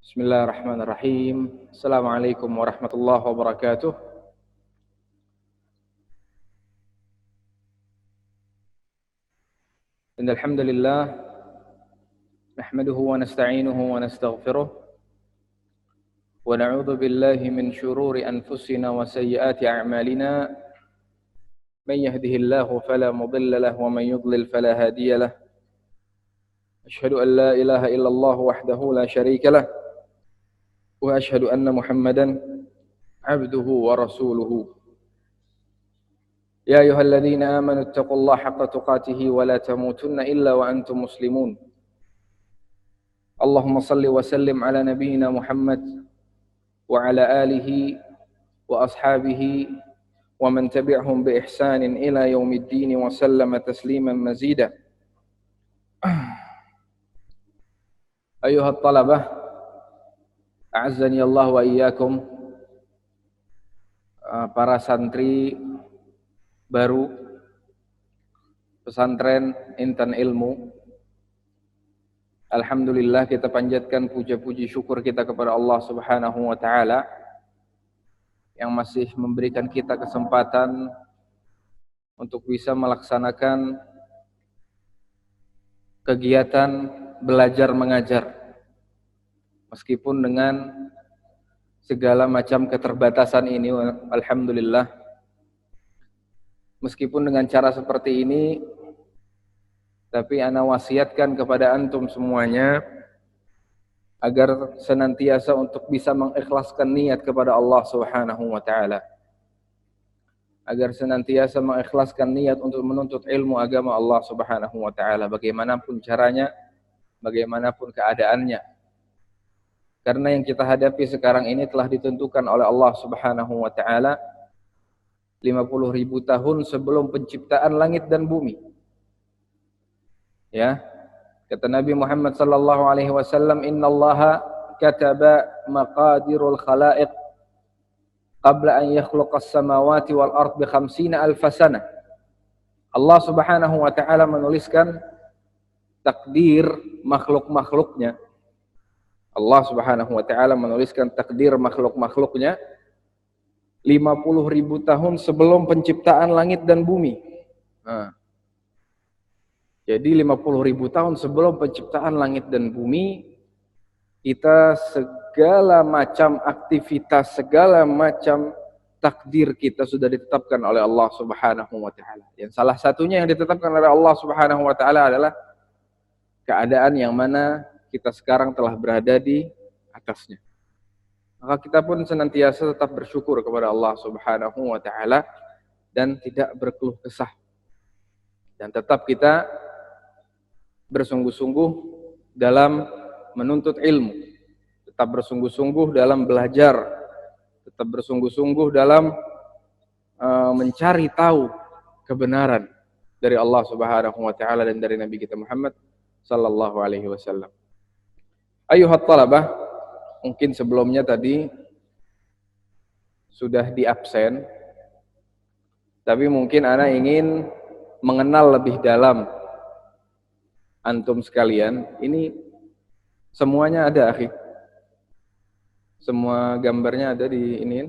Bismillahirrahmanirrahim. Assalamualaikum warahmatullahi wabarakatuh. Innal hamdalillah nahmaduhu wa nasta'inuhu wa nastaghfiruh wa na'udzu billahi min shururi anfusina wa sayyiati a'malina. Man yahdihillahu fala mudilla lahu wa man yudlil fala hadiya lahu. Asyhadu an la ilaha illallah wahdahu la syarika lahu wa asyhadu anna Muhammadan abduhu wa rasuluhu. يا أيها الذين آمنوا اتقوا الله حق تقاته ولا تموتن إلا وأنتم مسلمون اللهم صل وسلم على نبينا محمد وعلى آله وأصحابه ومن تبعهم بإحسان إلى يوم الدين وسلم تسليما مزيدا أيها الطلبة أعزني الله وإياكم. Para santri baru pesantren Intan Ilmu, alhamdulillah kita panjatkan puja-puji syukur kita kepada Allah Subhanahu wa taala yang masih memberikan kita kesempatan untuk bisa melaksanakan kegiatan belajar mengajar meskipun dengan segala macam keterbatasan ini. Alhamdulillah, meskipun dengan cara seperti ini, tapi ana wasiatkan kepada antum semuanya agar senantiasa untuk bisa mengikhlaskan niat kepada Allah Subhanahu wa taala. Agar senantiasa mengikhlaskan niat untuk menuntut ilmu agama Allah Subhanahu wa taala bagaimanapun caranya, bagaimanapun keadaannya. Karena yang kita hadapi sekarang ini telah ditentukan oleh Allah Subhanahu wa taala 50.000 tahun sebelum penciptaan langit dan bumi. Ya, kata Nabi Muhammad sallallahu alaihi wasallam, "Innallaha kataba maqadirul khalaiq qabla an yakhluqas samawati wal ard bi 50,000 sanah." Allah Subhanahu wa taala menuliskan takdir makhluk-makhluknya. Allah Subhanahu wa taala menuliskan takdir makhluk-makhluknya 50.000 tahun sebelum penciptaan langit dan bumi. Jadi 50.000 tahun sebelum penciptaan langit dan bumi, kita segala macam aktivitas, segala macam takdir kita sudah ditetapkan oleh Allah Subhanahu wa taala. Yang salah satunya yang ditetapkan oleh Allah Subhanahu wa taala adalah keadaan yang mana kita sekarang telah berada di atasnya. Maka kita pun senantiasa tetap bersyukur kepada Allah Subhanahu wa taala dan tidak berkeluh kesah. Dan tetap kita bersungguh-sungguh dalam menuntut ilmu, tetap bersungguh-sungguh dalam belajar, tetap bersungguh-sungguh dalam mencari tahu kebenaran dari Allah Subhanahu wa taala dan dari Nabi kita Muhammad sallallahu alaihi wasallam. Ayuhat talabah, mungkin sebelumnya tadi sudah di absen, tapi mungkin ana ingin mengenal lebih dalam antum sekalian. Ini semuanya ada, akhi. Semua gambarnya ada di ini.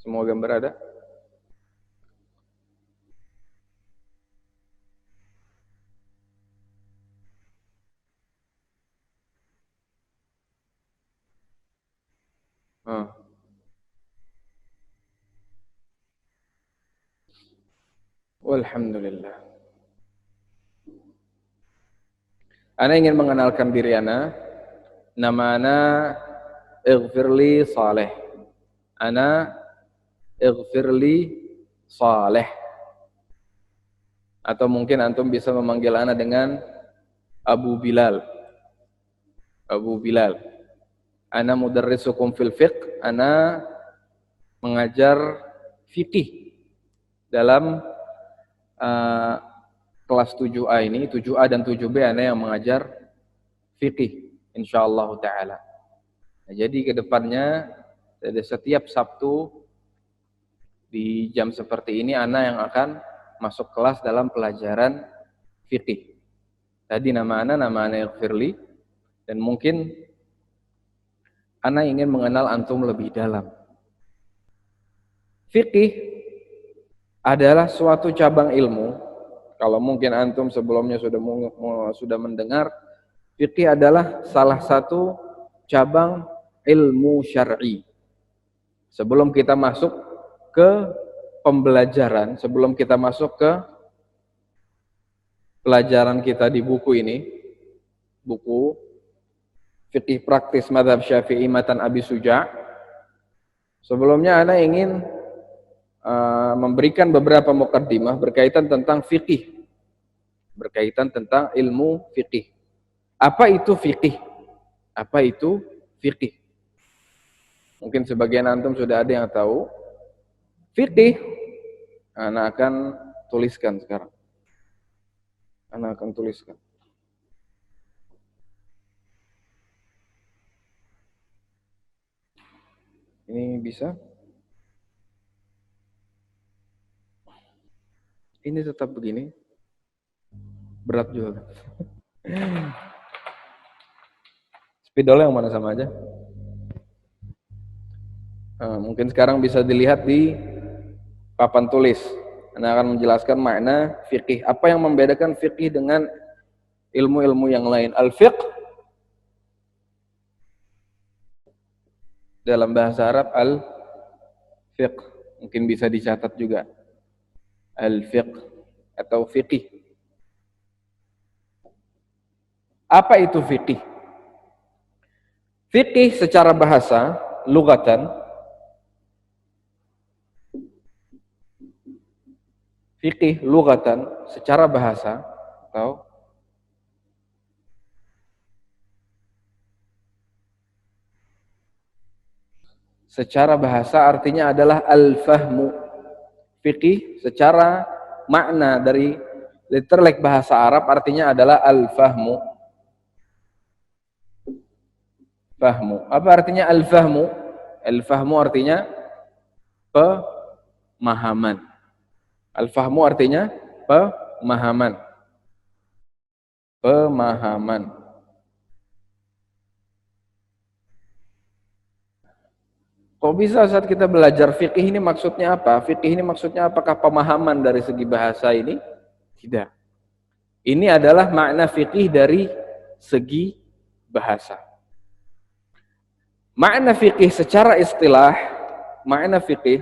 Semua gambar ada. Alhamdulillah. Ana ingin mengenalkan diri ana. Nama ana Ighfirli Saleh. Ana Ighfirli Saleh. Atau mungkin antum bisa memanggil ana dengan Abu Bilal. Abu Bilal. Ana mudarrisukum fil fiqh. Ana mengajar fikih dalam kelas 7A ini, 7A dan 7B ana yang mengajar fikih insyaallah taala. Nah, jadi ke depannya setiap Sabtu di jam seperti ini ana yang akan masuk kelas dalam pelajaran fikih. Tadi nama ana Ighfirli, dan mungkin Ana ingin mengenal antum lebih dalam. Fikih adalah suatu cabang ilmu. Kalau mungkin antum sebelumnya sudah mendengar, fikih adalah salah satu cabang ilmu syar'i. Sebelum kita masuk ke pembelajaran, sebelum kita masuk ke pelajaran kita di buku ini, buku Fiqih Praktis Mazhab Syafi'i Matan Abi Suja', sebelumnya ana ingin memberikan beberapa muqaddimah berkaitan tentang fikih, berkaitan tentang ilmu fikih. Apa itu fikih? Apa itu fikih? Mungkin sebagian antum sudah ada yang tahu. Fikih, ana akan tuliskan sekarang. Ana akan tuliskan. Ini bisa? Ini tetap begini. Berat juga. Spidolnya yang mana sama aja? Mungkin sekarang bisa dilihat di papan tulis. Anda akan menjelaskan makna fikih. Apa yang membedakan fikih dengan ilmu-ilmu yang lain? Al-fiqh dalam bahasa Arab al-fiqh. Mungkin bisa dicatat juga. Al-fiqh atau fikih. Apa itu fikih? Fikih secara bahasa, lugatan, fikih lugatan secara bahasa atau secara bahasa artinya adalah al-fahmu. Fikih secara makna dari literlek bahasa Arab artinya adalah al-fahmu. Fahmu. Apa artinya al-fahmu? Al-fahmu artinya pemahaman. Al-fahmu artinya pemahaman. Pemahaman. Kok bisa saat kita belajar fikih ini maksudnya apa? Fikih ini maksudnya apakah pemahaman dari segi bahasa ini? Tidak. Ini adalah makna fikih dari segi bahasa. Makna fikih secara istilah, makna fikih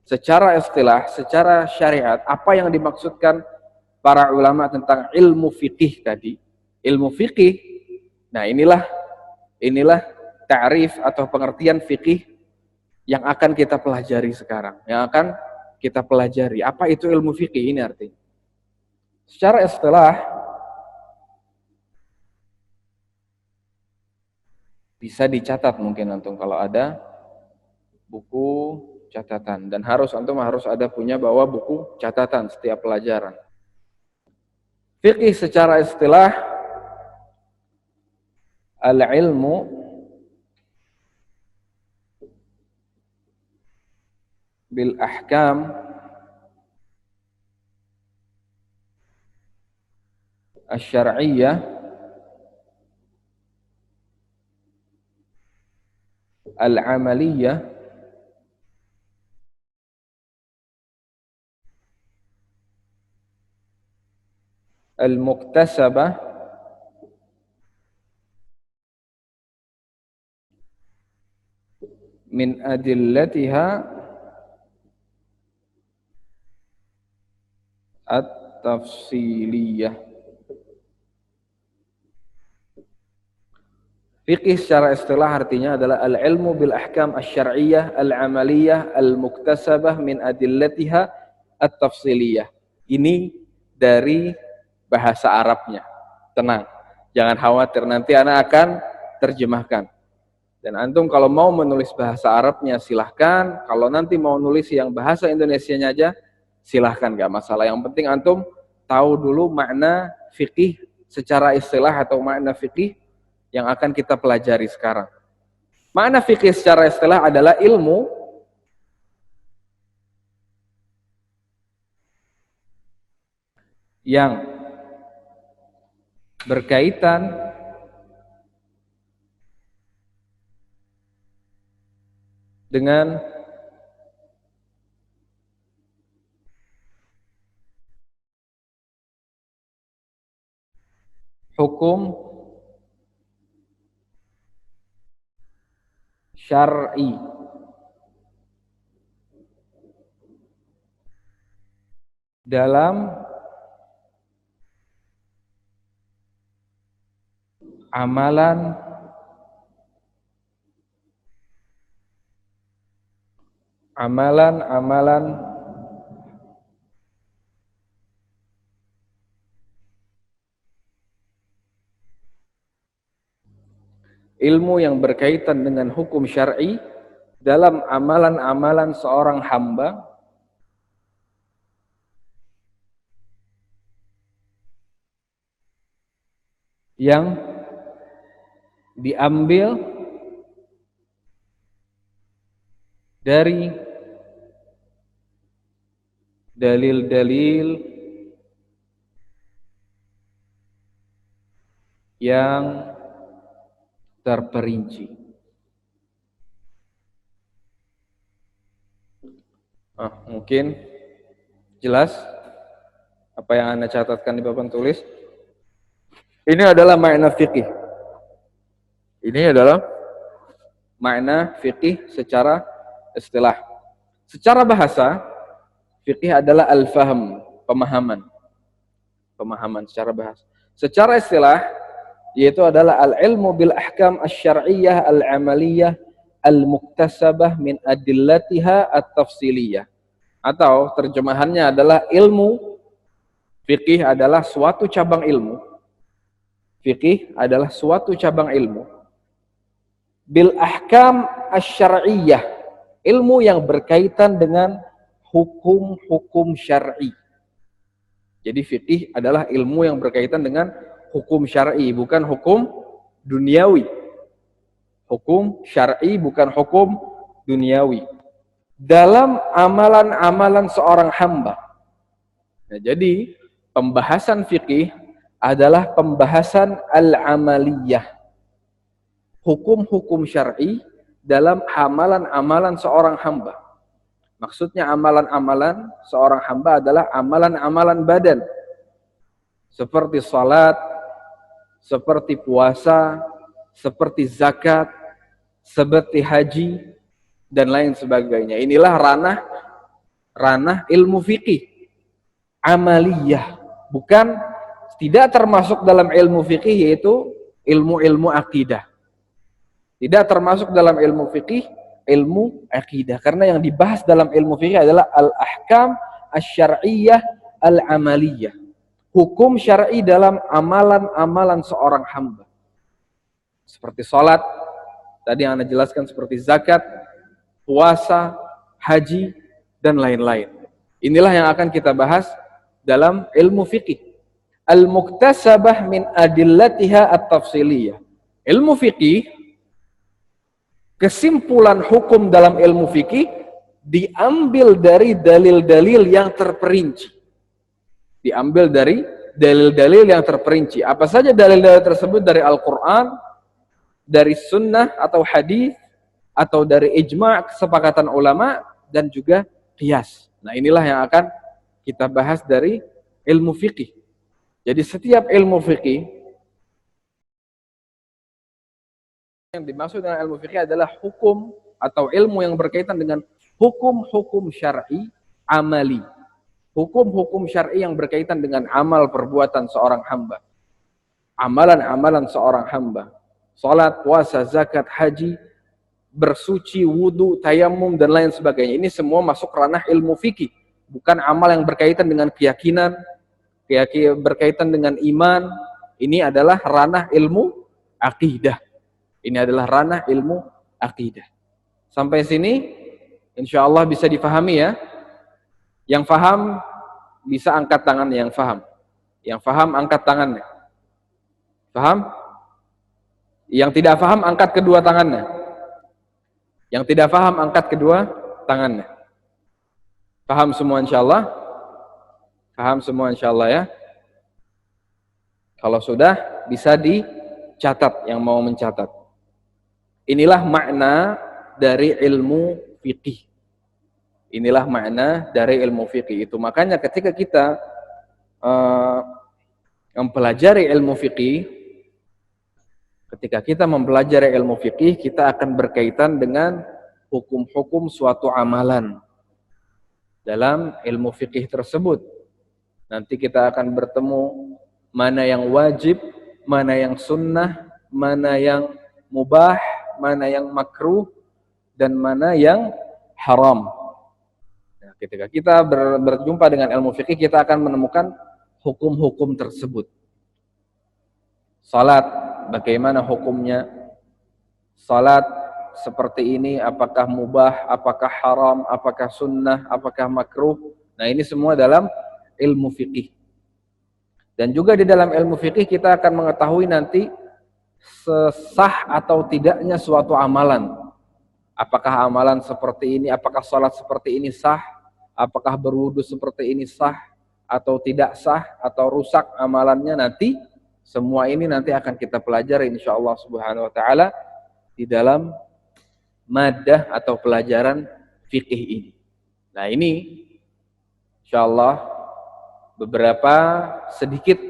secara istilah, secara syariat, apa yang dimaksudkan para ulama tentang ilmu fikih tadi? Ilmu fikih, nah inilah ta'rif atau pengertian fikih yang akan kita pelajari sekarang, yang akan kita pelajari. Apa itu ilmu fikih ini artinya? Secara istilah bisa dicatat mungkin antum kalau ada buku catatan, dan antum harus ada punya bawa buku catatan setiap pelajaran. Fikih secara istilah al-ilmu bil ahkam asy-syar'iyyah al-amaliyah al-muktasabah min adillatiha at-tafsiliyah. Fikih secara istilah artinya adalah al-ilmu bil ahkam asy-syar'iyyah al-amaliyah al-muktasabah min adillatiha at-tafsiliyah. Ini dari bahasa Arabnya. Tenang, jangan khawatir, nanti ana akan terjemahkan. Dan antum kalau mau menulis bahasa Arabnya silahkan, kalau nanti mau nulis yang bahasa Indonesianya aja silahkan, gak masalah. Yang penting antum tahu dulu makna fikih secara istilah atau makna fikih yang akan kita pelajari sekarang. Makna fikih secara istilah adalah ilmu yang berkaitan dengan hukum syar'i dalam amalan ilmu yang berkaitan dengan hukum syar'i dalam amalan-amalan seorang hamba yang diambil dari dalil-dalil yang terperinci. Mungkin jelas apa yang Anda catatkan di papan tulis. Ini adalah makna fikih. Ini adalah makna fikih secara istilah. Secara bahasa, fikih adalah al-fahm, pemahaman. Pemahaman secara bahasa. Secara istilah, yaitu adalah al-ilmu bil ahkam asy-syar'iyyah al-amaliyah al-muktasabah min adillatiha at-tafsiliyah. Atau terjemahannya adalah ilmu fikih adalah suatu cabang ilmu. Fikih adalah suatu cabang ilmu bil ahkam asy-syar'iyyah, ilmu yang berkaitan dengan hukum-hukum syar'i. Jadi fikih adalah ilmu yang berkaitan dengan hukum syar'i, bukan hukum duniawi. Hukum syar'i bukan hukum duniawi. Dalam amalan-amalan seorang hamba. Nah, jadi pembahasan fikih adalah pembahasan al-amaliyah. Hukum-hukum syar'i dalam amalan-amalan seorang hamba. Maksudnya amalan-amalan seorang hamba adalah amalan-amalan badan. Seperti salat, seperti puasa, seperti zakat, seperti haji, dan lain sebagainya. Inilah ranah ilmu fikih. Amaliyah. Bukan, tidak termasuk dalam ilmu fikih yaitu ilmu-ilmu akidah. Tidak termasuk dalam ilmu fikih ilmu akidah, karena yang dibahas dalam ilmu fikih adalah al-ahkam asy-syar'iyyah al-amaliyah. Hukum syar'i dalam amalan-amalan seorang hamba. Seperti salat, tadi yang Anda jelaskan, seperti zakat, puasa, haji, dan lain-lain. Inilah yang akan kita bahas dalam ilmu fikih. Al-muktasabah min adillatiha at-tafsiliyah. Ilmu fikih, kesimpulan hukum dalam ilmu fikih diambil dari dalil-dalil yang terperinci. Diambil dari dalil-dalil yang terperinci. Apa saja dalil-dalil tersebut? Dari Al-Quran, dari sunnah atau hadis, atau dari ijma' kesepakatan ulama, dan juga qiyas. Nah, inilah yang akan kita bahas dari ilmu fikih. Jadi setiap ilmu fikih, yang dimaksud dengan ilmu fikih adalah hukum atau ilmu yang berkaitan dengan hukum-hukum syar'i amali. Hukum-hukum syar'i yang berkaitan dengan amal perbuatan seorang hamba. Amalan-amalan seorang hamba. Salat, puasa, zakat, haji, bersuci, wudu, tayamum, dan lain sebagainya. Ini semua masuk ranah ilmu fikih. Bukan amal yang berkaitan dengan keyakinan, berkaitan dengan iman. Ini adalah ranah ilmu akidah. Ini adalah ranah ilmu akidah. Sampai sini, insya Allah bisa difahami ya. Yang faham bisa angkat tangannya, yang faham. Yang faham angkat tangannya. Faham? Yang tidak faham angkat kedua tangannya. Yang tidak faham angkat kedua tangannya. Faham semua insya Allah? Faham semua insya Allah ya? Kalau sudah, bisa dicatat yang mau mencatat. Inilah makna dari ilmu fikih. Inilah makna dari ilmu fikih itu. Makanya ketika kita mempelajari ilmu fikih, ketika kita mempelajari ilmu fikih, kita akan berkaitan dengan hukum-hukum suatu amalan dalam ilmu fikih tersebut. Nanti kita akan bertemu mana yang wajib, mana yang sunnah, mana yang mubah, mana yang makruh, dan mana yang haram. Nah, ketika kita berjumpa dengan ilmu fikih, kita akan menemukan hukum-hukum tersebut. Salat, bagaimana hukumnya? Salat seperti ini, apakah mubah, apakah haram, apakah sunnah, apakah makruh? Nah, ini semua dalam ilmu fikih. Dan juga di dalam ilmu fikih kita akan mengetahui nanti sesah atau tidaknya suatu amalan. Apakah amalan seperti ini, apakah salat seperti ini sah, apakah berwudu seperti ini sah atau tidak sah, atau rusak amalannya nanti. Semua ini nanti akan kita pelajari insyaallah subhanahu wa ta'ala di dalam madah atau pelajaran fikih ini. Nah, ini insyaallah beberapa sedikit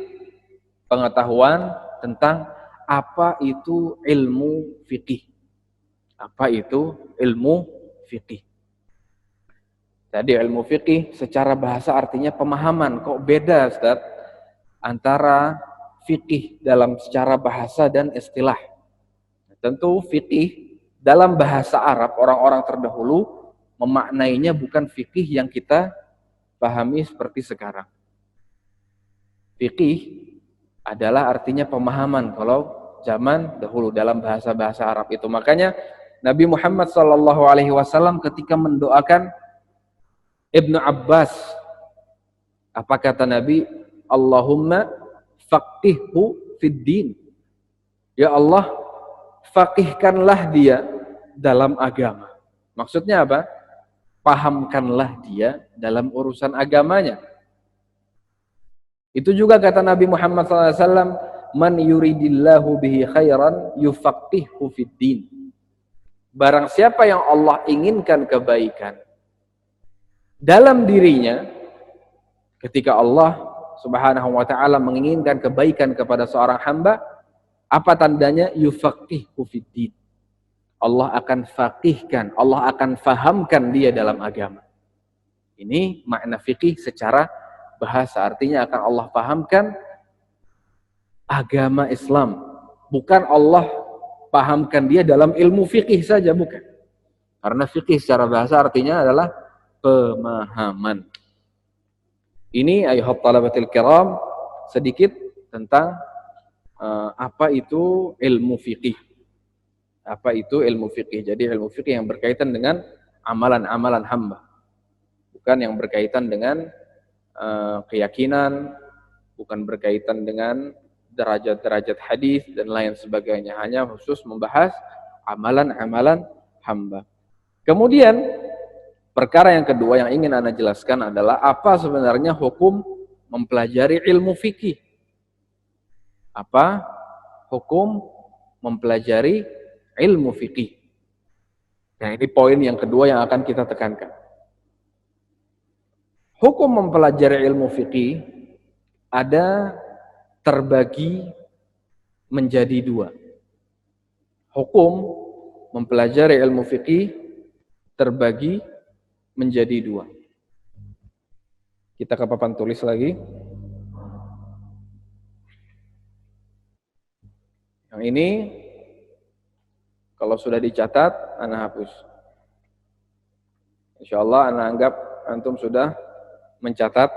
pengetahuan tentang apa itu ilmu fikih. Apa itu ilmu fikih? Jadi ilmu fikih secara bahasa artinya pemahaman. Kok beda, Ustaz, antara fikih dalam secara bahasa dan istilah? Tentu fikih dalam bahasa Arab orang-orang terdahulu memaknainya bukan fikih yang kita pahami seperti sekarang. Fikih adalah artinya pemahaman kalau zaman dahulu dalam bahasa-bahasa Arab itu. Makanya Nabi Muhammad SAW ketika mendoakan Ibnu Abbas, apa kata Nabi? Allahumma faqihhu fid din. Ya Allah, faqihkanlah dia dalam agama. Maksudnya apa? Pahamkanlah dia dalam urusan agamanya. Itu juga kata Nabi Muhammad SAW, man yuridillahu bihi khairan yufaqihhu fid din. Barang siapa yang Allah inginkan kebaikan dalam dirinya, ketika Allah subhanahu wa ta'ala menginginkan kebaikan kepada seorang hamba, apa tandanya? Yufaqihhu fid din. Allah akan faqihkan, Allah akan fahamkan dia dalam agama. Ini makna fikih secara bahasa, artinya akan Allah pahamkan agama Islam. Bukan Allah pahamkan dia dalam ilmu fikih saja, bukan. Karena fikih secara bahasa artinya adalah pemahaman. Ini ayuhat talabatil kiram sedikit tentang apa itu ilmu fikih. Apa itu ilmu fikih? Jadi ilmu fikih yang berkaitan dengan amalan-amalan hamba. Bukan yang berkaitan dengan keyakinan, bukan berkaitan dengan derajat-derajat hadis dan lain sebagainya, hanya khusus membahas amalan-amalan hamba. Kemudian perkara yang kedua yang ingin Anda jelaskan adalah apa sebenarnya hukum mempelajari ilmu fikih? Apa hukum mempelajari ilmu fikih? Nah, ini poin yang kedua yang akan kita tekankan. Hukum mempelajari ilmu fikih ada terbagi menjadi dua. Hukum mempelajari ilmu fikih terbagi menjadi dua. Kita ke papan tulis lagi. Yang ini kalau sudah dicatat, Anda hapus. Insyaallah Anda anggap antum sudah mencatat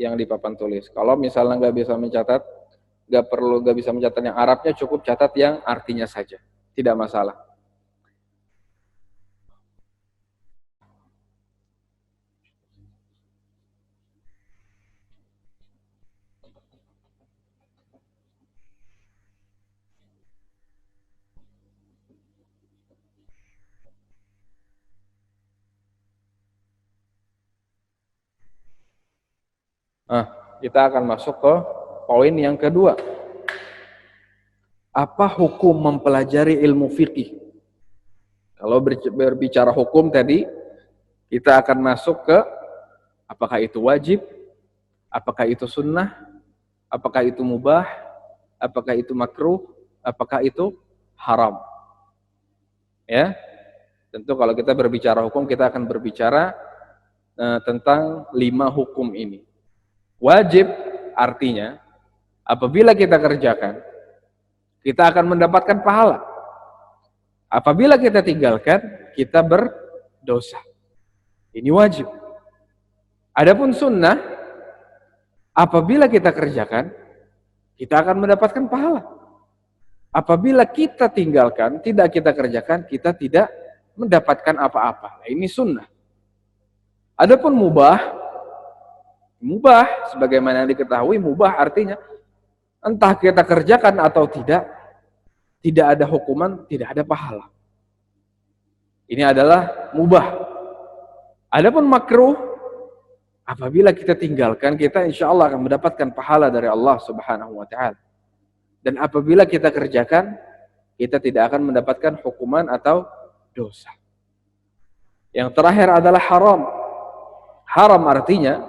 yang di papan tulis. Kalau misalnya nggak bisa mencatat, nggak bisa mencatat yang Arabnya, cukup catat yang artinya saja, tidak masalah. Nah, kita akan masuk ke poin yang kedua. Apa hukum mempelajari ilmu fikih? Kalau berbicara hukum tadi, kita akan masuk ke apakah itu wajib, apakah itu sunnah, apakah itu mubah, apakah itu makruh, apakah itu haram. Ya, tentu kalau kita berbicara hukum, kita akan berbicara tentang 5 hukum ini. Wajib artinya apabila kita kerjakan, kita akan mendapatkan pahala. Apabila kita tinggalkan, kita berdosa. Ini wajib. Adapun sunnah, apabila kita kerjakan, kita akan mendapatkan pahala. Apabila kita tinggalkan, tidak kita kerjakan, kita tidak mendapatkan apa-apa. Nah, ini sunnah. Adapun mubah, sebagaimana diketahui, mubah artinya entah kita kerjakan atau tidak ada hukuman, tidak ada pahala. Ini adalah mubah. Adapun makruh, apabila kita tinggalkan, kita insya Allah akan mendapatkan pahala dari Allah Subhanahu wa Ta'ala. Dan apabila kita kerjakan, kita tidak akan mendapatkan hukuman atau dosa. Yang terakhir adalah haram. Haram artinya,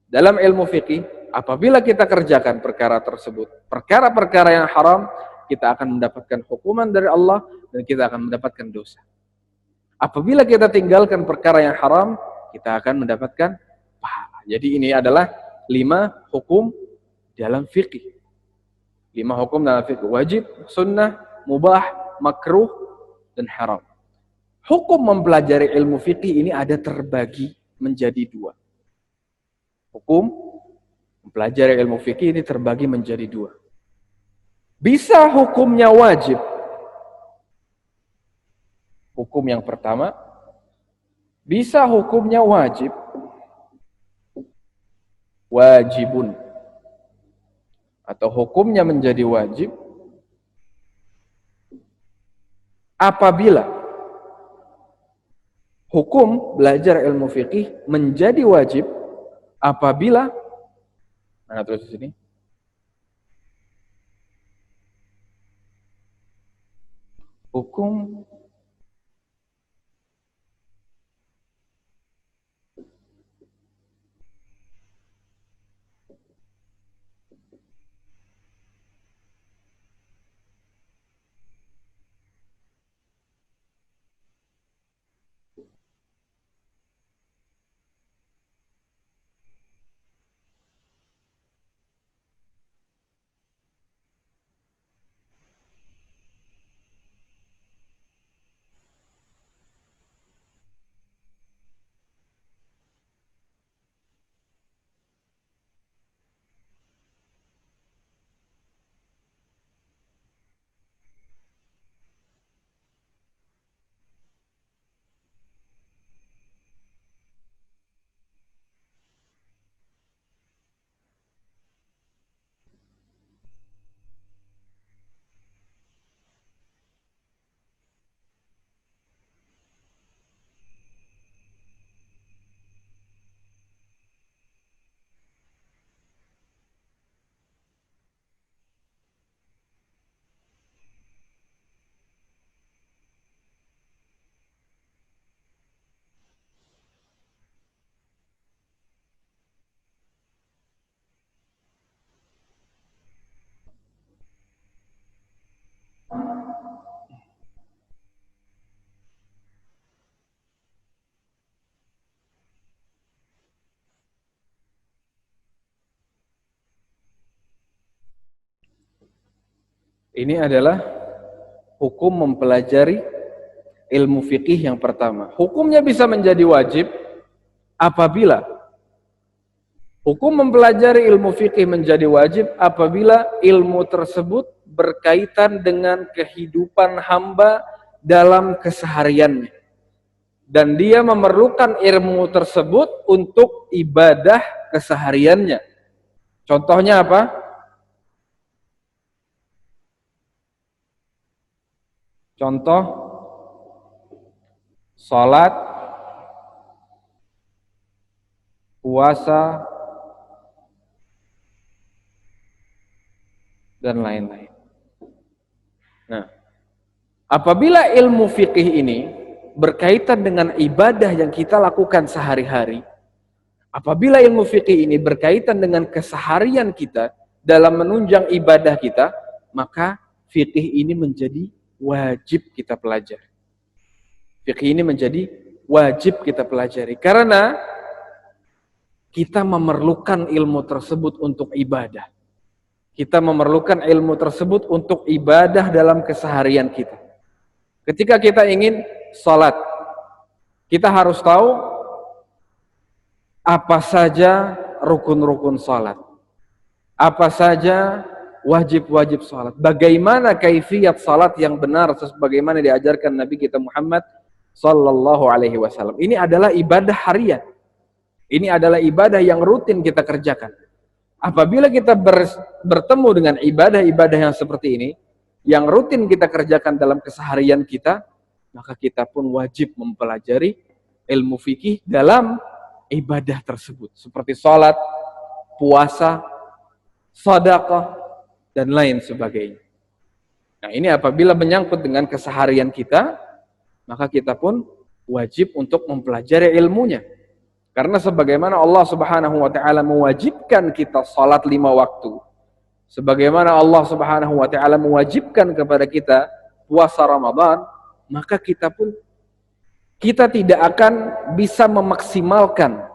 dalam ilmu fikih, apabila kita kerjakan perkara tersebut, perkara-perkara yang haram, kita akan mendapatkan hukuman dari Allah dan kita akan mendapatkan dosa. Apabila kita tinggalkan perkara yang haram, kita akan mendapatkan pahala. Jadi ini adalah 5 hukum dalam fikih. 5 hukum dalam fikih: wajib, sunnah, mubah, makruh, dan haram. Hukum mempelajari ilmu fikih ini ada terbagi menjadi 2. Hukum mempelajari ilmu fikih ini terbagi menjadi 2. Bisa hukumnya wajib. Hukum yang pertama, bisa hukumnya wajib. Wajibun. Atau hukumnya menjadi wajib apabila hukum belajar ilmu fikih menjadi wajib apabila, mana terus di sini? Hukum ini adalah hukum mempelajari ilmu fikih yang pertama. Hukumnya bisa menjadi wajib apabila hukum mempelajari ilmu fikih menjadi wajib apabila ilmu tersebut berkaitan dengan kehidupan hamba dalam kesehariannya. Dan dia memerlukan ilmu tersebut untuk ibadah kesehariannya. Contohnya apa? Contoh, sholat, puasa, dan lain-lain. Nah, Apabila ilmu fikih ini berkaitan dengan ibadah yang kita lakukan sehari-hari, apabila ilmu fikih ini berkaitan dengan keseharian kita dalam menunjang ibadah kita, maka fikih ini menjadi wajib kita pelajari. Fikih ini menjadi wajib kita pelajari karena kita memerlukan ilmu tersebut untuk ibadah. Kita memerlukan ilmu tersebut untuk ibadah dalam keseharian kita. Ketika kita ingin sholat, kita harus tahu apa saja rukun-rukun sholat, apa saja wajib-wajib sholat, bagaimana kaifiyat sholat yang benar sebagaimana diajarkan Nabi kita Muhammad Sallallahu Alaihi Wasallam. Ini adalah ibadah harian. Ini adalah ibadah yang rutin kita kerjakan. Apabila kita bertemu dengan ibadah-ibadah yang seperti ini, yang rutin kita kerjakan dalam keseharian kita, maka kita pun wajib mempelajari ilmu fikih dalam ibadah tersebut. Seperti sholat, puasa, sedekah, dan lain sebagainya. Nah, ini apabila menyangkut dengan keseharian kita, maka kita pun wajib untuk mempelajari ilmunya. Karena sebagaimana Allah Subhanahu wa taala mewajibkan kita salat 5 waktu, sebagaimana Allah Subhanahu wa taala mewajibkan kepada kita puasa Ramadan, maka kita tidak akan bisa memaksimalkan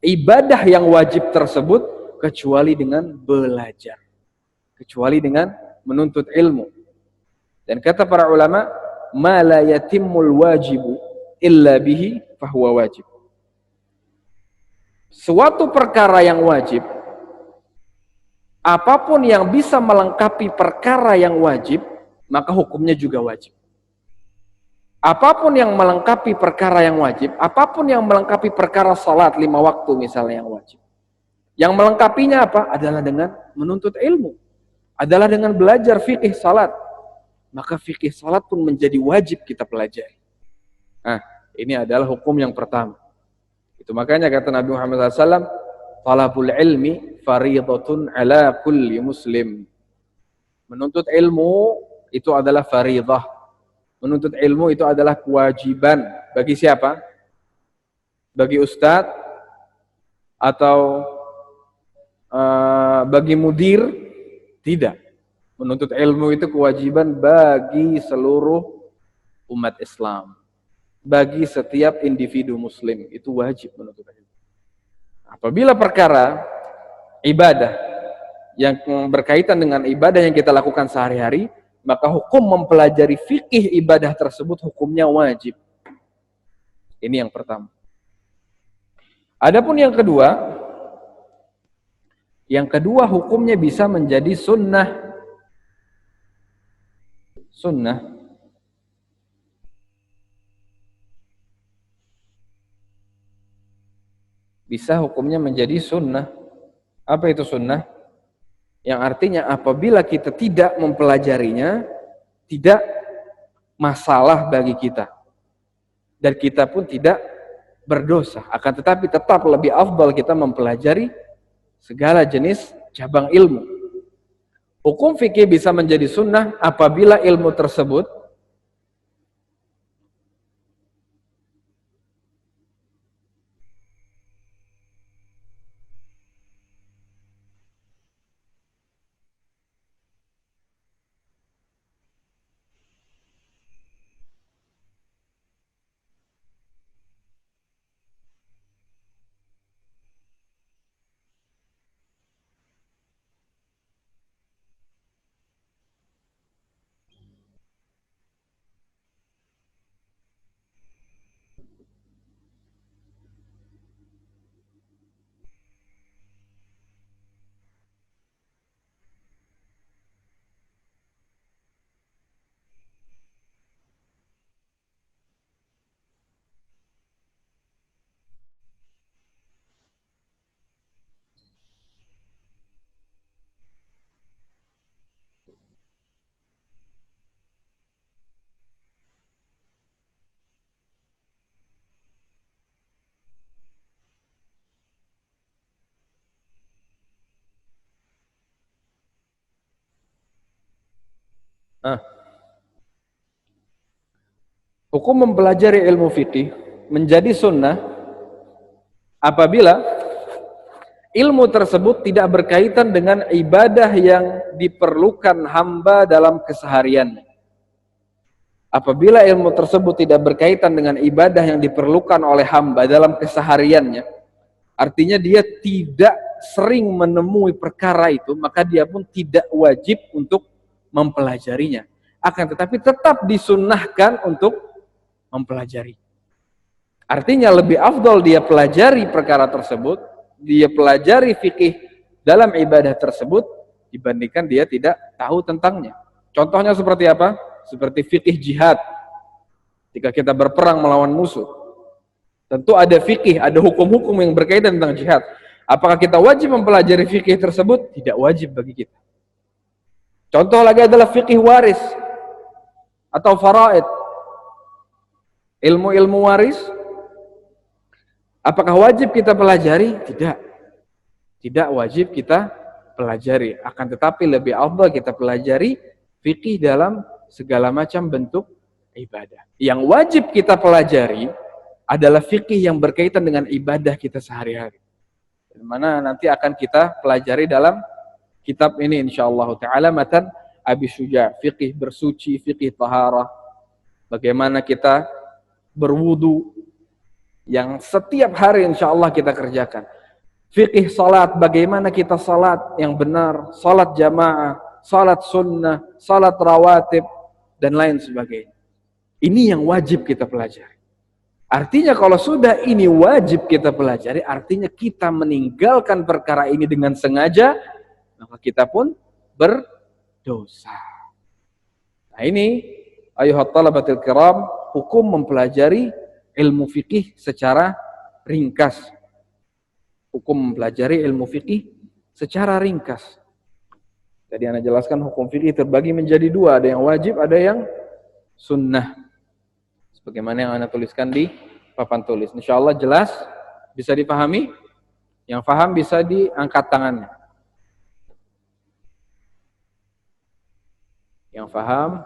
ibadah yang wajib tersebut kecuali dengan belajar, kecuali dengan menuntut ilmu. Dan kata para ulama, ma la yatimmul wajibu illa bihi fahuwa wajib. Suatu perkara yang wajib, apapun yang bisa melengkapi perkara yang wajib, maka hukumnya juga wajib. Apapun yang melengkapi perkara yang wajib, apapun yang melengkapi perkara salat 5 waktu misalnya yang wajib. Yang melengkapinya apa? Adalah dengan menuntut ilmu. Adalah dengan belajar fikih salat. Maka fikih salat pun menjadi wajib kita pelajari. Nah, ini adalah hukum yang pertama. Itu makanya kata Nabi Muhammad SAW, talabul ilmi faridatun ala kulli muslim. Menuntut ilmu itu adalah faridah. Menuntut ilmu itu adalah kewajiban. Bagi siapa? Bagi ustadz atau bagi mudir? Tidak. Menuntut ilmu itu kewajiban bagi seluruh umat Islam. Bagi setiap individu muslim itu wajib menuntut ilmu. Apabila perkara ibadah yang berkaitan dengan ibadah yang kita lakukan sehari-hari, maka hukum mempelajari fikih ibadah tersebut hukumnya wajib. Ini yang pertama. Adapun yang kedua hukumnya bisa menjadi sunnah. Sunnah. Bisa hukumnya menjadi sunnah. Apa itu sunnah? Yang artinya apabila kita tidak mempelajarinya, tidak masalah bagi kita. Dan kita pun tidak berdosa. Akan tetapi tetap lebih afdal kita mempelajari segala jenis cabang ilmu. Hukum fikih bisa menjadi sunnah apabila ilmu tersebut Hukum mempelajari ilmu fikih menjadi sunnah apabila ilmu tersebut tidak berkaitan dengan ibadah yang diperlukan hamba dalam kesehariannya. Apabila ilmu tersebut tidak berkaitan dengan ibadah yang diperlukan oleh hamba dalam kesehariannya, artinya dia tidak sering menemui perkara itu, maka dia pun tidak wajib untuk mempelajarinya. Akan tetapi tetap disunnahkan untuk mempelajari. Artinya lebih afdol dia pelajari perkara tersebut, dia pelajari fikih dalam ibadah tersebut, dibandingkan dia tidak tahu tentangnya. Contohnya seperti apa? Seperti fikih jihad. Ketika kita berperang melawan musuh, tentu ada fikih, ada hukum-hukum yang berkaitan tentang jihad. Apakah kita wajib mempelajari fikih tersebut? Tidak wajib bagi kita. Contoh lagi adalah fikih waris atau faraid. Ilmu-ilmu waris, apakah wajib kita pelajari? Tidak. Tidak wajib kita pelajari. Akan tetapi lebih afdal kita pelajari fikih dalam segala macam bentuk ibadah. Yang wajib kita pelajari adalah fikih yang berkaitan dengan ibadah kita sehari-hari. Mana nanti akan kita pelajari dalam kitab ini insyaallah taala, matan Abi Syuja, fikih bersuci, fikih taharah. Bagaimana kita berwudu yang setiap hari insyaallah kita kerjakan. Fikih salat, bagaimana kita salat yang benar, salat jamaah, salat sunnah, salat rawatib, dan lain sebagainya. Ini yang wajib kita pelajari. Artinya kalau sudah ini wajib kita pelajari, artinya kita meninggalkan perkara ini dengan sengaja, maka kita pun berdosa. Nah ini, ayuhat talabatil kiram, hukum mempelajari ilmu fikih secara ringkas. Hukum mempelajari ilmu fikih secara ringkas. Tadi Anda jelaskan hukum fikih terbagi menjadi dua, ada yang wajib, ada yang sunnah. Sebagaimana yang Anda tuliskan di papan tulis. Insyaallah jelas, bisa dipahami. Yang paham bisa diangkat tangannya. Yang paham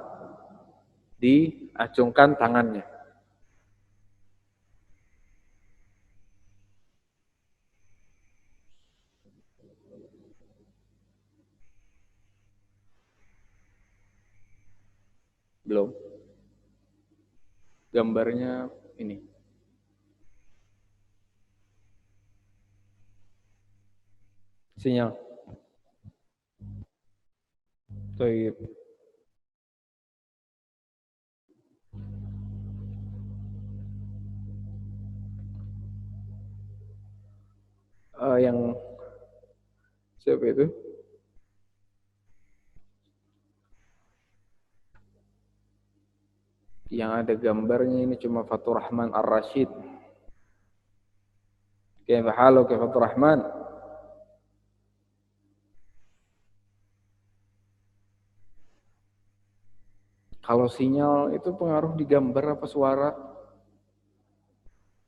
diacungkan tangannya. Belum. Gambarnya ini. Sinyal. Baik. Yang siapa itu? Yang ada gambarnya ini cuma Fatur Rahman Ar-Rashid. Kaifa haluka Fatur Rahman? Kalau sinyal itu pengaruh di gambar apa suara?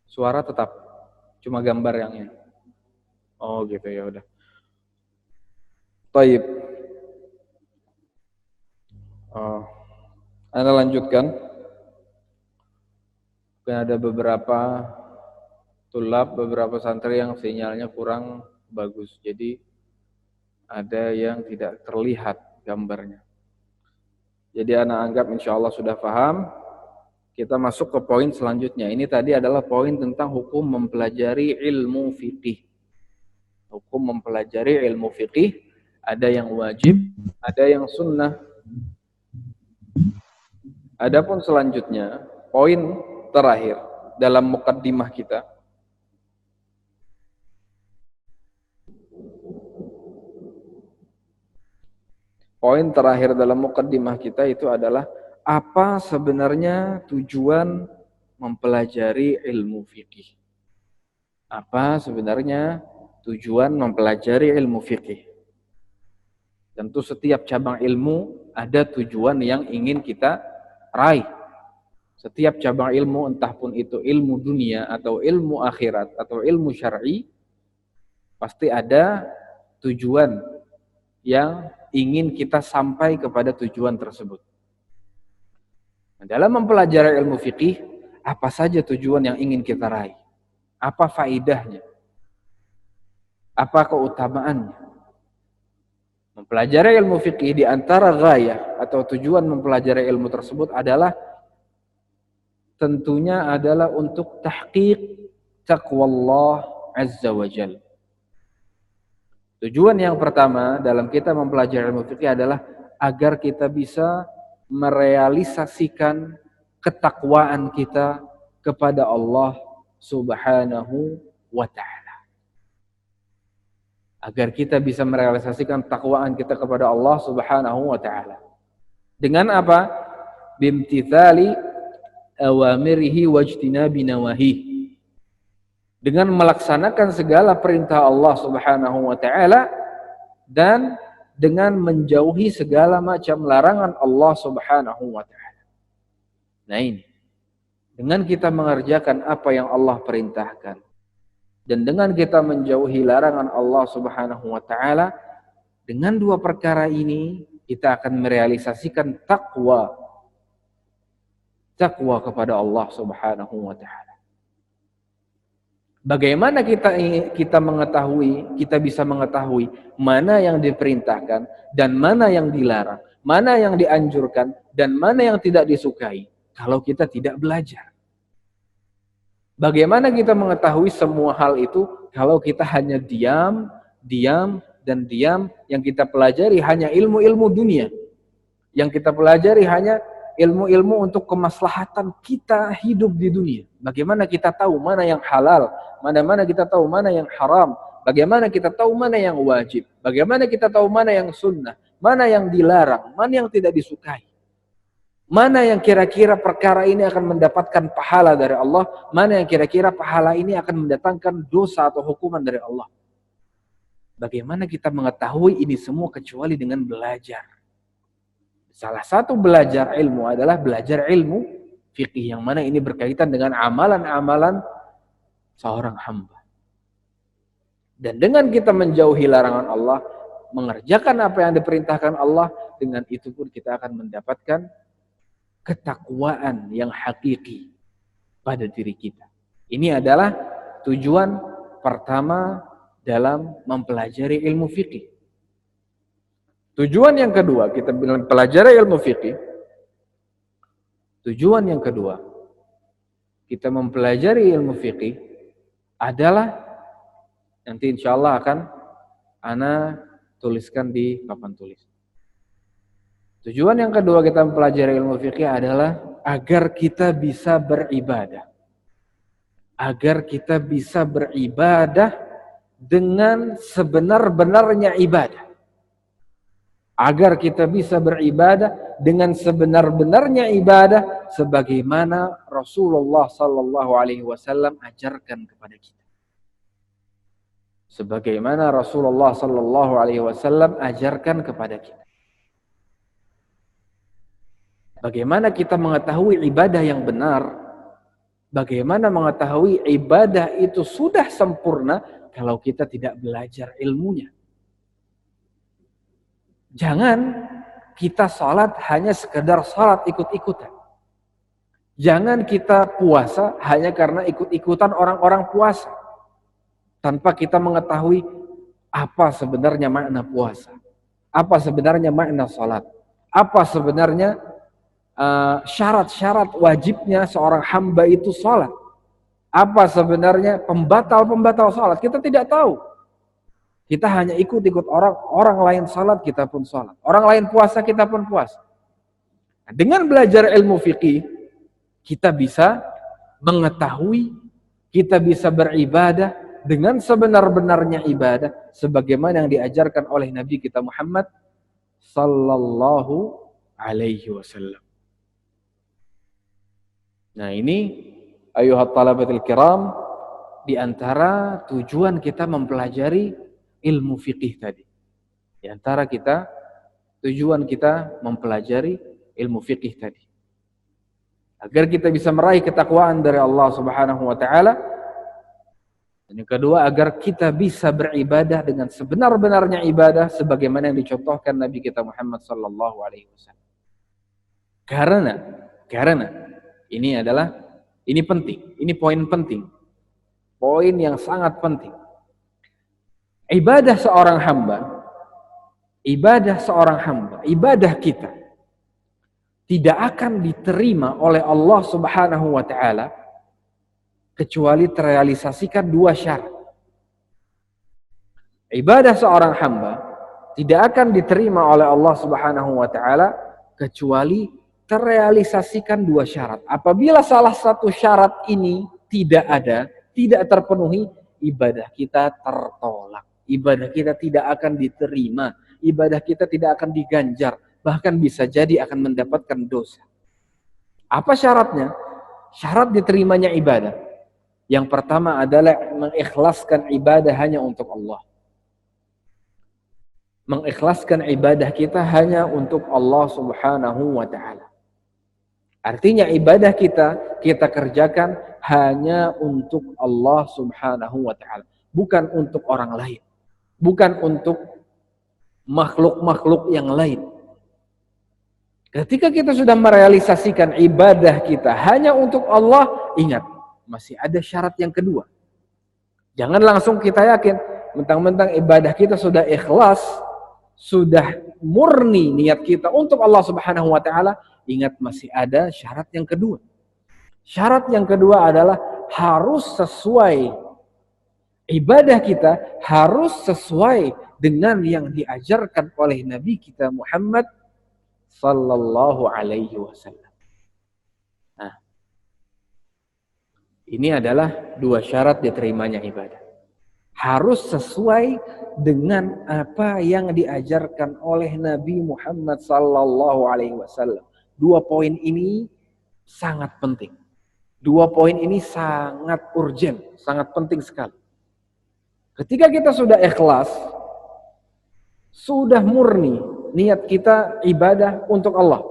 Suara tetap, cuma gambar yang ini. Oh gitu, ya udah. Baik. Anda lanjutkan. Ada beberapa tulab, beberapa santri yang sinyalnya kurang bagus. Jadi ada yang tidak terlihat gambarnya. Jadi Anda anggap insya Allah sudah paham. Kita masuk ke poin selanjutnya. Ini tadi adalah poin tentang hukum mempelajari ilmu fikih. Hukum mempelajari ilmu fikih, ada yang wajib, ada yang sunnah. Adapun selanjutnya, poin terakhir dalam mukaddimah kita. Poin terakhir dalam mukaddimah kita itu adalah apa sebenarnya tujuan mempelajari ilmu fikih? Apa sebenarnya tujuan mempelajari ilmu fikih? Tentu setiap cabang ilmu ada tujuan yang ingin kita raih. Setiap cabang ilmu, entah pun itu ilmu dunia atau ilmu akhirat atau ilmu syar'i, pasti ada tujuan yang ingin kita sampai kepada tujuan tersebut. Dalam mempelajari ilmu fikih, apa saja tujuan yang ingin kita raih? Apa faidahnya? Apa keutamaannya? Mempelajari ilmu fikih di antara ghayah atau tujuan mempelajari ilmu tersebut adalah tentunya adalah untuk tahqiq taqwallah azza wa jalla. Tujuan yang pertama dalam kita mempelajari ilmu fikih adalah agar kita bisa merealisasikan ketakwaan kita kepada Allah Subhanahu wa ta'ala. Agar kita bisa merealisasikan takwaan kita kepada Allah Subhanahu wa ta'ala. Dengan apa? Bimtithali awamirihi wajtinabi nawahihi. Dengan melaksanakan segala perintah Allah Subhanahu wa ta'ala dan dengan menjauhi segala macam larangan Allah Subhanahu wa ta'ala. Nah ini, dengan kita mengerjakan apa yang Allah perintahkan dan dengan kita menjauhi larangan Allah Subhanahu wa ta'ala, dengan dua perkara ini kita akan merealisasikan takwa kepada Allah Subhanahu wa ta'ala. Bagaimana kita mengetahui, kita bisa mengetahui mana yang diperintahkan dan mana yang dilarang, mana yang dianjurkan dan mana yang tidak disukai kalau kita tidak belajar? Bagaimana kita mengetahui semua hal itu kalau kita hanya diam, yang kita pelajari hanya ilmu-ilmu dunia, yang kita pelajari hanya ilmu-ilmu untuk kemaslahatan kita hidup di dunia. Bagaimana kita tahu mana yang halal, mana kita tahu mana yang haram, bagaimana kita tahu mana yang wajib, bagaimana kita tahu mana yang sunnah, mana yang dilarang, mana yang tidak disukai. Mana yang kira-kira perkara ini akan mendapatkan pahala dari Allah, mana yang kira-kira pahala ini akan mendatangkan dosa atau hukuman dari Allah. Bagaimana kita mengetahui ini semua kecuali dengan belajar. Salah satu belajar ilmu adalah belajar ilmu fikih, yang mana ini berkaitan dengan amalan-amalan seorang hamba. Dan dengan kita menjauhi larangan Allah, mengerjakan apa yang diperintahkan Allah, dengan itu pun kita akan mendapatkan ketakwaan yang hakiki pada diri kita. Ini adalah tujuan pertama dalam mempelajari ilmu fikih. Tujuan yang kedua, kita mempelajari ilmu fikih. Tujuan yang kedua, kita mempelajari ilmu fikih adalah, nanti insya Allah akan ana tuliskan di papan tulis. Tujuan yang kedua kita mempelajari ilmu fikih adalah agar kita bisa beribadah. Agar kita bisa beribadah dengan sebenar-benarnya ibadah. Agar kita bisa beribadah dengan sebenar-benarnya ibadah sebagaimana Rasulullah sallallahu alaihi wasallam ajarkan kepada kita. Sebagaimana Rasulullah sallallahu alaihi wasallam ajarkan kepada kita. Bagaimana kita mengetahui ibadah yang benar? Bagaimana mengetahui ibadah itu sudah sempurna kalau kita tidak belajar ilmunya? Jangan kita sholat hanya sekedar sholat ikut-ikutan. Jangan kita puasa hanya karena ikut-ikutan orang-orang puasa, tanpa kita mengetahui apa sebenarnya makna puasa, apa sebenarnya makna sholat, apa sebenarnya syarat-syarat wajibnya seorang hamba itu sholat, apa sebenarnya pembatal-pembatal sholat. Kita tidak tahu. Kita hanya ikut-ikut orang lain salat, kita pun salat. Orang lain puasa, kita pun puasa. Dengan belajar ilmu fikih, kita bisa mengetahui, kita bisa beribadah dengan sebenar-benarnya ibadah, sebagaimana yang diajarkan oleh Nabi kita Muhammad sallallahu alaihi wasallam. Nah ini, ayuhat talabatul kiram, di antara tujuan kita mempelajari ilmu fikih tadi. Di antara tujuan kita mempelajari ilmu fikih tadi. Agar kita bisa meraih ketakwaan dari Allah Subhanahu wa taala. Dan yang kedua, agar kita bisa beribadah dengan sebenar-benarnya ibadah sebagaimana yang dicontohkan Nabi kita Muhammad sallallahu alaihi wasallam. Karena Karena ini penting, ini poin penting. Poin yang sangat penting. Ibadah seorang hamba, ibadah kita tidak akan diterima oleh Allah Subhanahu wa taala kecuali terrealisasikan dua syarat. Ibadah seorang hamba tidak akan diterima oleh Allah Subhanahu wa taala kecuali terrealisasikan dua syarat. Apabila salah satu syarat ini tidak ada, tidak terpenuhi, ibadah kita tertolak. Ibadah kita tidak akan diterima, ibadah kita tidak akan diganjar, bahkan bisa jadi akan mendapatkan dosa. Apa syaratnya? Syarat diterimanya ibadah. Yang pertama adalah mengikhlaskan ibadah hanya untuk Allah. Mengikhlaskan ibadah kita hanya untuk Allah Subhanahu wa ta'ala. Artinya ibadah kita kerjakan hanya untuk Allah Subhanahu wa ta'ala. Bukan untuk orang lain. Bukan untuk makhluk-makhluk yang lain. Ketika kita sudah merealisasikan ibadah kita hanya untuk Allah, ingat, masih ada syarat yang kedua. Jangan langsung kita yakin, mentang-mentang ibadah kita sudah ikhlas, sudah murni niat kita untuk Allah Subhanahu wa ta'ala, ingat masih ada syarat yang kedua. Syarat yang kedua adalah harus sesuai, ibadah kita harus sesuai dengan yang diajarkan oleh Nabi kita Muhammad sallallahu alaihi wasallam. Nah, ini adalah dua syarat diterimanya ibadah. Harus sesuai dengan apa yang diajarkan oleh Nabi Muhammad sallallahu alaihi wasallam. Dua poin ini sangat penting. Dua poin ini sangat urgent, sangat penting sekali. Ketika kita sudah ikhlas, sudah murni niat kita ibadah untuk Allah,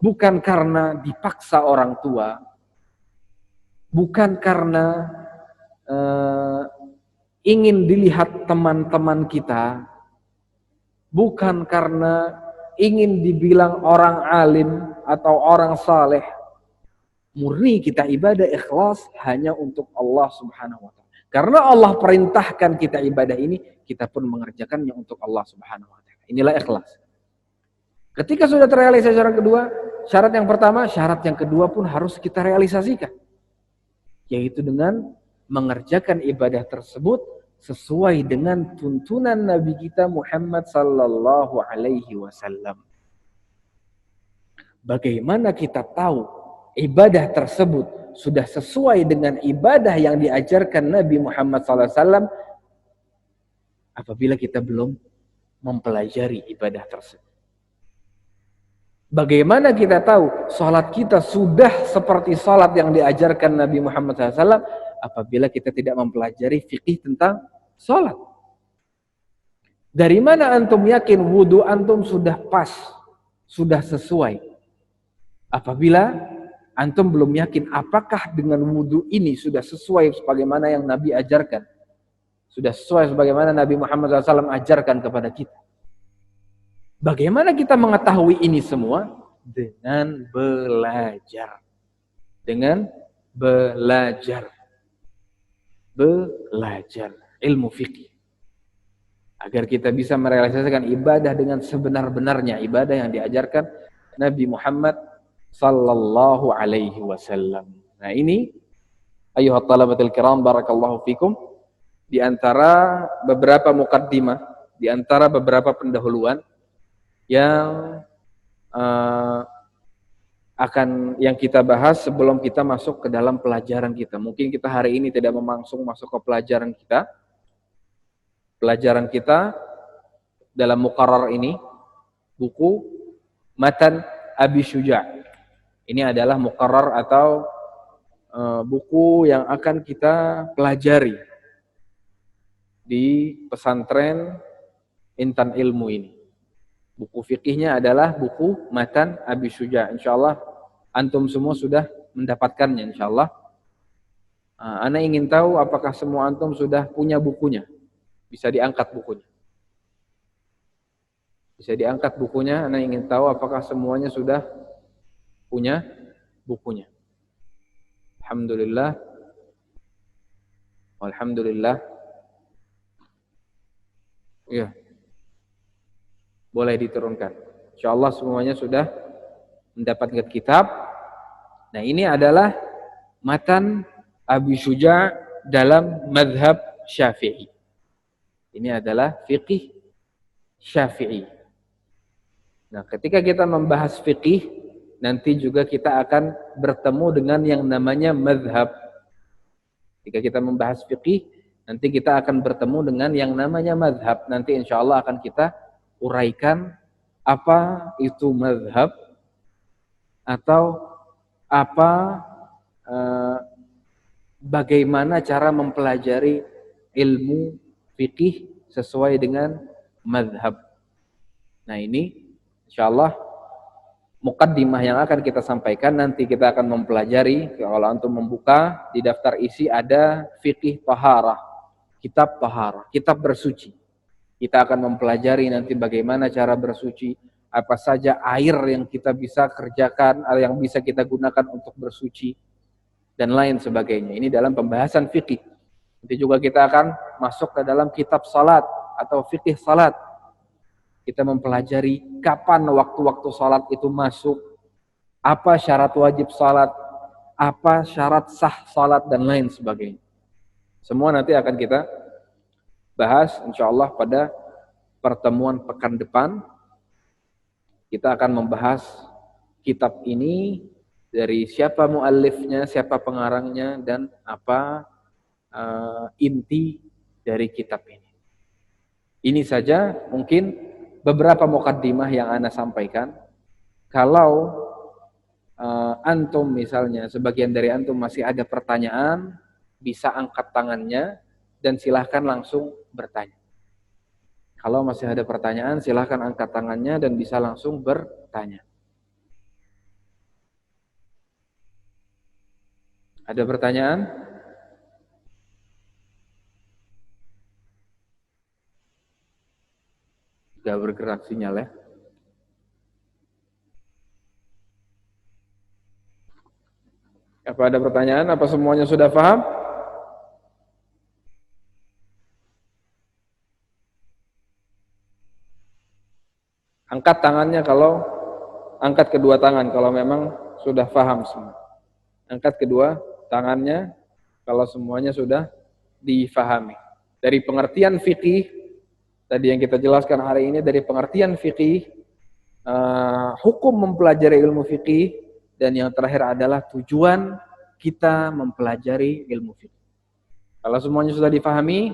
bukan karena dipaksa orang tua, bukan karena ingin dilihat teman-teman kita, bukan karena ingin dibilang orang alim atau orang saleh. Murni kita ibadah ikhlas hanya untuk Allah Subhanahu wa ta'ala. Karena Allah perintahkan kita ibadah ini, kita pun mengerjakannya untuk Allah Subhanahu wa ta'ala. Inilah ikhlas. Ketika sudah terrealisasi syarat kedua, syarat yang pertama, syarat yang kedua pun harus kita realisasikan. Yaitu dengan mengerjakan ibadah tersebut sesuai dengan tuntunan Nabi kita Muhammad sallallahu alaihi wasallam. Bagaimana kita tahu ibadah tersebut sudah sesuai dengan ibadah yang diajarkan Nabi Muhammad sallallahu alaihi wasallam apabila kita belum mempelajari ibadah tersebut? Bagaimana kita tahu salat kita sudah seperti salat yang diajarkan Nabi Muhammad SAW apabila kita tidak mempelajari fikih tentang salat? Dari mana antum yakin wudu antum sudah pas, sudah sesuai? Apabila antum belum yakin apakah dengan wudu ini sudah sesuai sebagaimana yang Nabi ajarkan, sudah sesuai sebagaimana Nabi Muhammad SAW ajarkan kepada kita. Bagaimana kita mengetahui ini semua? Dengan belajar. Dengan belajar. Belajar ilmu fikih. Agar kita bisa merealisasikan ibadah dengan sebenar-benarnya. Ibadah yang diajarkan Nabi Muhammad sallallahu alaihi wasallam. Nah ini, ayuhat talabatul kiram, barakallahu fikum. Di antara beberapa muqaddimah, di antara beberapa pendahuluan yang yang kita bahas sebelum kita masuk ke dalam pelajaran kita. Mungkin kita hari ini tidak langsung masuk ke pelajaran kita. Pelajaran kita dalam muqarrar ini, buku Matan Abi Syuja'. Ini adalah muqarrar atau buku yang akan kita pelajari di pesantren Intan Ilmu ini. Buku fikihnya adalah buku Matan Abi Syuja'. Insyaallah antum semua sudah mendapatkannya insyaallah. Ana ingin tahu apakah semua antum sudah punya bukunya. Bisa diangkat bukunya. Bisa diangkat bukunya. Ana ingin tahu apakah semuanya sudah punya bukunya. Alhamdulillah. Alhamdulillah. Ya, boleh diturunkan. Insyaallah semuanya sudah mendapatkan kitab. Nah, ini adalah matan Abi Syuja' dalam mazhab Syafi'i. Ini adalah fiqih Syafi'i. Nah, ketika kita membahas fiqih, nanti juga kita akan bertemu dengan yang namanya mazhab. Jika kita membahas fiqih, nanti kita akan bertemu dengan yang namanya mazhab. Nanti insya Allah akan kita uraikan apa itu mazhab atau apa bagaimana cara mempelajari ilmu fiqih sesuai dengan mazhab. Nah, ini insya Allah muqaddimah yang akan kita sampaikan. Nanti kita akan mempelajari. Kalau antum membuka di daftar isi ada fiqih taharah, kitab taharah, kitab bersuci. Kita akan mempelajari nanti bagaimana cara bersuci, apa saja air yang kita bisa kerjakan, yang bisa kita gunakan untuk bersuci, dan lain sebagainya. Ini dalam pembahasan fiqih. Nanti juga kita akan masuk ke dalam kitab salat atau fiqih salat. Kita mempelajari kapan waktu-waktu salat itu masuk, apa syarat wajib salat, apa syarat sah salat, dan lain sebagainya. Semua nanti akan kita bahas insyaallah pada pertemuan pekan depan. Kita akan membahas kitab ini dari siapa muallifnya, siapa pengarangnya, dan apa inti dari kitab ini. Ini saja mungkin beberapa muqaddimah yang ana sampaikan. Kalau antum misalnya, sebagian dari antum masih ada pertanyaan, bisa angkat tangannya dan silahkan langsung bertanya. Kalau masih ada pertanyaan, silahkan angkat tangannya dan bisa langsung bertanya. Ada pertanyaan? Gak bergerak sinyal ya. Apa ada pertanyaan? Apa semuanya sudah paham? Angkat tangannya kalau, angkat kedua tangan kalau memang sudah paham semua. Angkat kedua tangannya kalau semuanya sudah difahami. Dari pengertian fikih, tadi yang kita jelaskan hari ini, dari pengertian fikih, hukum mempelajari ilmu fikih, dan yang terakhir adalah tujuan kita mempelajari ilmu fikih. Kalau semuanya sudah difahami,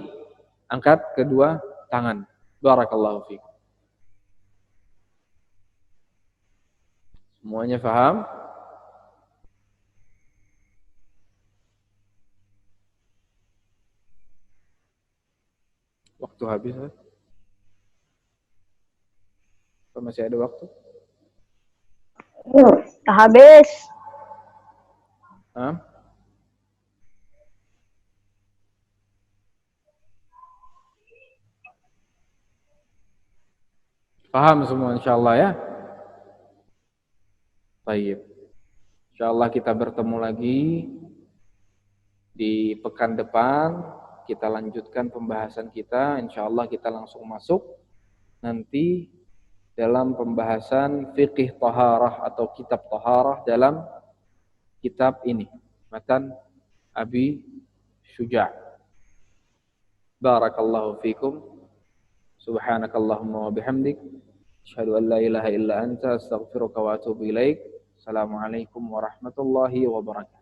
angkat kedua tangan. Barakallahu fiikum. Semuanya paham? Waktu habis, apa masih ada waktu? Udah habis. Hah? Paham semua insyaallah ya? Baik. Insyaallah kita bertemu lagi di pekan depan. Kita lanjutkan pembahasan kita. Insyaallah kita langsung masuk nanti dalam pembahasan fiqih taharah atau kitab taharah dalam kitab ini, matan Abi Syuja'. Barakallahu fikum. Subhanakallahumma wa bihamdik, asyhadu an la ilaha illa anta, astaghfiruka wa atubu ilaik. Assalamualaikum warahmatullahi wabarakatuh.